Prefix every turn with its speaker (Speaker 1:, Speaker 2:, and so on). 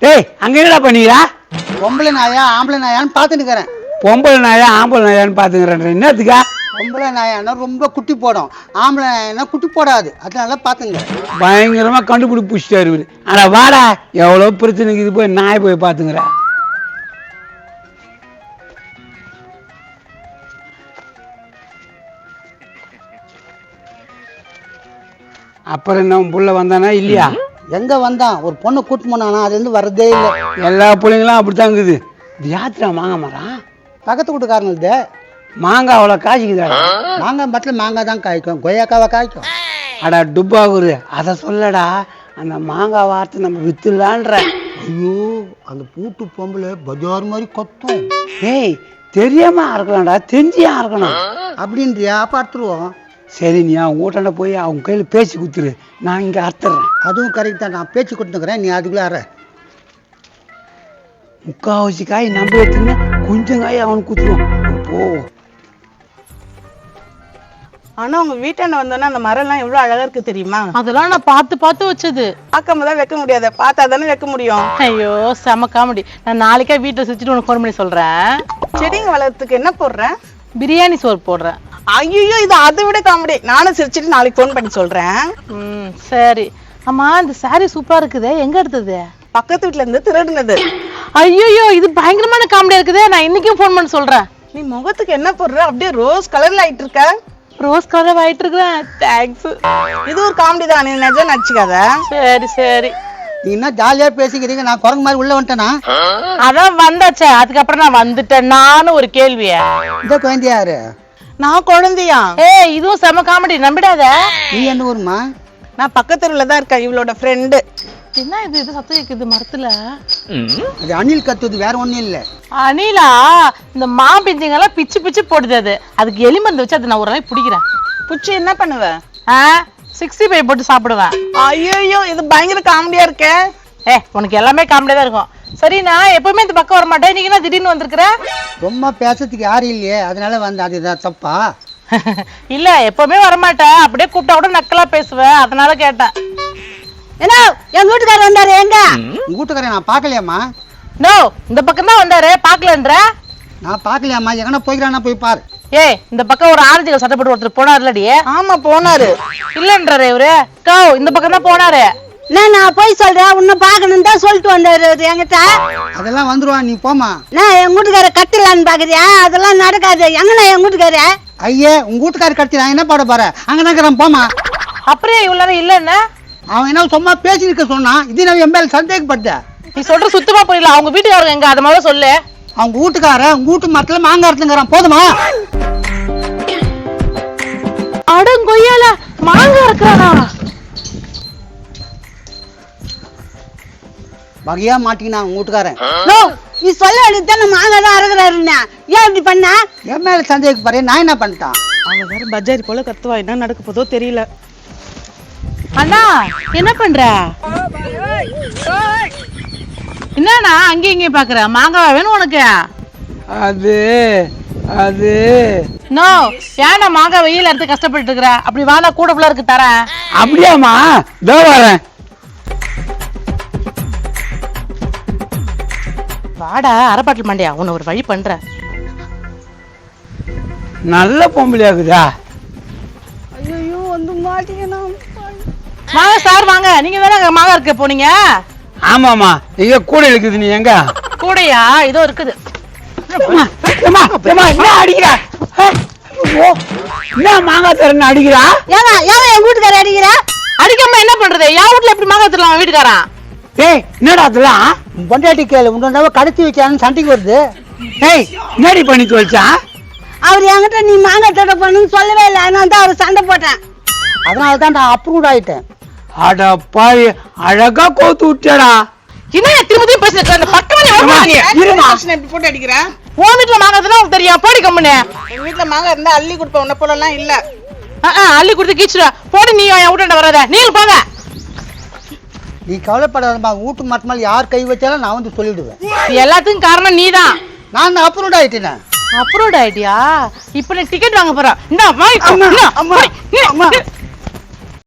Speaker 1: டேய் அங்க என்னடா பண்ணிக்கிறா?
Speaker 2: பொம்பளை நாயா ஆம்பளை நாயான்னு பார்த்துட்டுக்கிறேன்.
Speaker 1: பொம்பளை நாயா ஆம்பளை நாயான்னு பாத்துக்கிறேன். என்னத்துக்கா?
Speaker 2: பொம்பளை நாயானா ரொம்ப குட்டி போடும், ஆம்பளை நாயானா குட்டி போடாது, அதனால பார்த்துங்க.
Speaker 1: பயங்கரமா கண்டுபிடிச்சிட்டாரு இவரு. ஆனா வாடா, எவ்வளவு பிரச்சனைக்கு இது போய் நாய் போய் பாத்துக்கிறேன். அப்புறம் என்ன உன் புள்ள வந்தானா இல்லையா?
Speaker 2: எங்க வந்தான்? ஒரு பொண்ணை கூட்டு போனானா, அது வந்து வரதே இல்லை.
Speaker 1: எல்லா பிள்ளைங்களும் அப்படித்தான் இருக்குது. இது யாத்திரா மாங்காய் மரம்?
Speaker 2: பக்கத்து வீட்டுக்காரனுது
Speaker 1: மாங்காய் அவ்வளோ காய்ச்சிக்குதா?
Speaker 2: மாங்காய் மட்டில் மாங்காய் தான் காய்க்கும், கொய்யாக்காவை காய்க்கும்.
Speaker 1: அடா டுப்பாகுரு, அதை சொல்லடா. அந்த மாங்காய் வார்த்தை நம்ம வித்துலான்ற.
Speaker 2: ஐயோ, அந்த பூட்டு பொம்பளை பஜார் மாதிரி கொத்தும்.
Speaker 1: ஏய், தெரியாம இருக்கலாம்டா, தெரிஞ்சியா இருக்கணும்
Speaker 2: அப்படின்றியா? அப்ப அறுத்துருவோம்.
Speaker 1: சரி, நீ அவங்க வீட்டாண்ட போய் அவங்க கையில் பேசி குத்துரு, நான் இங்கே அறுத்துறேன்.
Speaker 2: அதுவும் கரெக்ட் தான், நான் பேச்சு கொடுத்துக்கிறேன், நீ அதுக்குள்ளே அற.
Speaker 1: முக்காவாசி காய் நம்ம எடுத்துன்னு கொஞ்சம் காய் அவனுக்கு குத்துருவோம். போ.
Speaker 3: ஆனா உங்க வீட்டாண்ட வந்தோன்னா அந்த மரம் எல்லாம் எவ்வளவு அழகா இருக்கு தெரியுமா?
Speaker 4: அதெல்லாம் நான் பார்த்து பார்த்து வச்சது.
Speaker 3: பார்க்காம தான் வைக்க முடியாது, பார்த்தா தானே வைக்க முடியும்.
Speaker 4: ஐயோ செம காமெடி. நான் நாளைக்கே வீட்டுல சுத்திட்டு உனக்கு ஃபோன் பண்ணி சொல்றேன்.
Speaker 3: செடிங்க வளர்த்துக்கு என்ன போடுறேன்?
Speaker 4: பிரியாணி சோறு போடுறேன்.
Speaker 3: ஐயோ, இது அதை விட காமெடி. நானும் சிரிச்சிட்டு நாளைக்கு ஃபோன் பண்ணி சொல்றேன்.
Speaker 4: சரி. ஆமா, இந்த சாரி சூப்பரா இருக்குதே, எங்க எடுத்தது?
Speaker 3: பக்கத்து வீட்டுல இருந்து திருடுனது.
Speaker 4: ஐயோ, இது பயங்கரமான காமெடியா இருக்குதே, நான் இன்னைக்கும் ஃபோன் பண்ணி சொல்றேன்.
Speaker 3: நீ முகத்துக்கு என்ன போடுற? அப்படியே ரோஸ் கலர்ல ஆயிட்டு இருக்க.
Speaker 4: ரோஸ் கலர் ஆயிட்டு இருக்கிறேன். தேங்க்ஸ்.
Speaker 3: இது ஒரு காமெடி தான், நீ நிஜம் நடிச்சுக்காத.
Speaker 4: சரி சரி.
Speaker 2: நீ என்ன ஜாலியா பேசிக்கிறீங்க, நான் குரங்கு மாதிரி உள்ள வந்துட்டேனா?
Speaker 4: அதான் வந்தாச்சே, அதுக்கப்புறம் நான் வந்துட்டேன். நானும் ஒரு கேள்வியா?
Speaker 2: இந்த குழந்தையாரு?
Speaker 3: நான் குழந்தையா?
Speaker 4: ஏய், இதுவும் செம காமெடி, நம்பிடாத.
Speaker 2: நீ என்ன ஊருமா?
Speaker 3: நான் பக்கத்து தெருவுல தான் இருக்கேன், இவளோட ஃப்ரெண்டு.
Speaker 4: என்ன இது இது சத்தம் கேக்குது மரத்துல?
Speaker 2: அது அணில் கத்துது, வேற ஒண்ணும் இல்ல.
Speaker 4: அணிலா? இந்த மாம்பிஞ்சிங்கெல்லாம் பிச்சு பிச்சு போடுது. அதுக்கு எலி மருந்து வச்சு அதை நான் ஒரு நாளைக்கு பிடிக்கிறேன்.
Speaker 3: புச்சி என்ன பண்ணுவ?
Speaker 4: 65 போட்டு சாப்பிடுவேன்.
Speaker 3: ஐயோ, இது பயங்கர காமெடியா இருக்கே.
Speaker 4: உனக்கு எல்லாமே காமெடியா தான் இருக்கும். சரி, நான் எப்பவுமே இந்த பக்கம் வர மாட்டேன், நீங்க என்ன திடீர்னு வந்திருக்கிற?
Speaker 2: ரொம்ப பேசுறதுக்கு யாரும் இல்லையே, அதனால வந்து அதுதான் தப்பா?
Speaker 4: இல்ல, எப்பவுமே வரமாட்டேன், அப்படியே கூப்பிட்டா கூட நக்கலா பேசுவேன், அதனால கேட்டேன்.
Speaker 3: என்ன எங்க வீட்டுக்காரர் வந்தாரு? எங்க?
Speaker 2: உங்க வீட்டுக்காரன் நான் பாக்கலையாமா?
Speaker 4: நோ, இந்த பக்கம் தான் வந்தாரு, பாக்கலன்ற.
Speaker 2: நான் பாக்கலையாமா, எங்கன்னா போய்க்கிறானா போய் பாரு.
Speaker 4: இந்த பக்கம் ஒரு ஆரஞ்சு கலர் சட்டை போட்டு ஒருத்தர் போனார்லடி.
Speaker 3: ஆமா, போனாரு.
Speaker 4: இல்லன்றாரு இவரு. இந்த பக்கம் தான் போனாரு.
Speaker 5: நான் போய் சொல்றேன், உன்னை பாக்கணும் தான் சொல்லிட்டு வந்தாரு என்கிட்ட.
Speaker 2: அதெல்லாம் வந்துருவான், நீ போமா.
Speaker 5: நான் எங்க வீட்டுக்கார கட்டலான்னு பாக்குறியா? அதெல்லாம் நடக்காது. எங்கண்ணா எங்க வீட்டுக்கார?
Speaker 2: ஐயே, உங்க வீட்டுக்காரர் கட்டி நான் என்ன பாட போறேன்? அங்கதான் போமா.
Speaker 4: அப்படியே இவ்வளவு நேரம் இல்லன்னு
Speaker 2: அவன் என்ன சும்மா பேசி இருக்க சொன்னான், இது நான் என் மேல சந்தேகப்பட்ட.
Speaker 4: நீ சொல்ற சுத்தமா புரியல. அவங்க வீட்டுக்காரங்க எங்க, அது மாதிரி சொல்லு.
Speaker 2: அவங்க வீட்டுக்காரன் உங்க வீட்டு மரத்துல மாங்காய் அறுத்துங்கிறான், போதுமா?
Speaker 4: அடங்கொய்யால மாங்காய் இருக்கிறானா?
Speaker 2: வகையா மாட்டிக்கினா உங்க வீட்டுக்காரன்.
Speaker 5: நீ சொல்ல வேண்டியதுதானே மாங்காய் தான் அறுக்கிறாருன்னா. ஏன் இப்படி பண்ண?
Speaker 2: என் மேல சந்தேகப்படுறேன், நான் என்ன பண்ணிட்டான்?
Speaker 3: அவ வேற பஜாரி போல கத்துவா, என்ன நடக்க போதோ தெரியல.
Speaker 4: அண்ணா, என்ன பண்ற? என்னண்ணா அங்கேயும் இங்கேயும் பாக்குற? மாங்காய் வேணும் உனக்கு?
Speaker 1: அது அது
Speaker 4: நோ, ஏன்னா மாங்காய் வெயில் எடுத்து கஷ்டப்பட்டு இருக்கிற. அப்படி வாடா, கூட புள்ள இருக்கு தரேன்.
Speaker 1: அப்படியாமா? இதோ வரேன்.
Speaker 4: வாடா அரைப்பாட்டில் மண்டியா, உன்னை ஒரு வழி பண்ற.
Speaker 1: நல்ல பொம்பளையாக்குதா?
Speaker 3: ஐயோ, வந்து மாட்டிக்கணும்.
Speaker 4: வாங்க சார், வாங்க. நீங்க தானே மாங்காய் இருக்க போனீங்க?
Speaker 1: ஆமாமா, இங்க கூட இருக்குது. நீ எங்க?
Speaker 4: கூடையா? இதோ இருக்குது.
Speaker 1: என்ன அடிக்கிறா? என்ன மாங்காய் தரன்னு அடிக்கிறா?
Speaker 5: ஏங்க எங்க வீட்டுக்கார அடிக்கிற?
Speaker 4: அடிக்காம என்ன பண்றது? யா வீட்டுல எப்படி மாங்காய் தரலாம் வீட்டுக்காரன்?
Speaker 1: ஏய், என்னடா அதெல்லாம்?
Speaker 2: பொண்டாட்டி கேளு, உன்னோட கடத்தி வைக்கான்னு சண்டைக்கு வருது.
Speaker 1: ஏய், என்னடி பண்ணி தொலைச்சா?
Speaker 5: அவர் என்கிட்ட நீ மாங்காய் தடை பண்ணுன்னு சொல்லவே இல்லை, அதனால தான் அவர் சண்டை போட்டேன்.
Speaker 2: அதனால தான் நான் அப்ரூவ் ஆயிட்டேன்.
Speaker 1: அட பாவி, அழகா கோத்து விட்டாடா.
Speaker 4: என்ன திரும்பி பேசுற? அந்த பக்கமே
Speaker 3: இப்படி போட்டு அடிக்கிற?
Speaker 4: உன் வீட்டுல மாங்காய் தரலாம் உனக்கு தெரியும், போடி கம்முன்னு.
Speaker 3: எங்க வீட்டுல மாங்காய் இருந்தா அள்ளி கொடுப்பேன், உன்ன போல எல்லாம் இல்ல.
Speaker 4: அள்ளி கொடுத்து கீச்சுடா, போடி. நீ என் வீட்டாண்ட வராத, நீங்க போங்க.
Speaker 2: நீ கவலைப்படாதமா, வீட்டு மரத்து மேல யார் கை வச்சாலும் நான் வந்து சொல்லிடுவேன்.
Speaker 4: எல்லாத்துக்கும் காரணம் நீதான்.
Speaker 2: நான் அப்ரூவ் ஆயிட்டேன்.
Speaker 4: அப்ரூவ்ட் ஆயிட்டியா? இப்ப நீ டிக்கெட் வாங்க போற.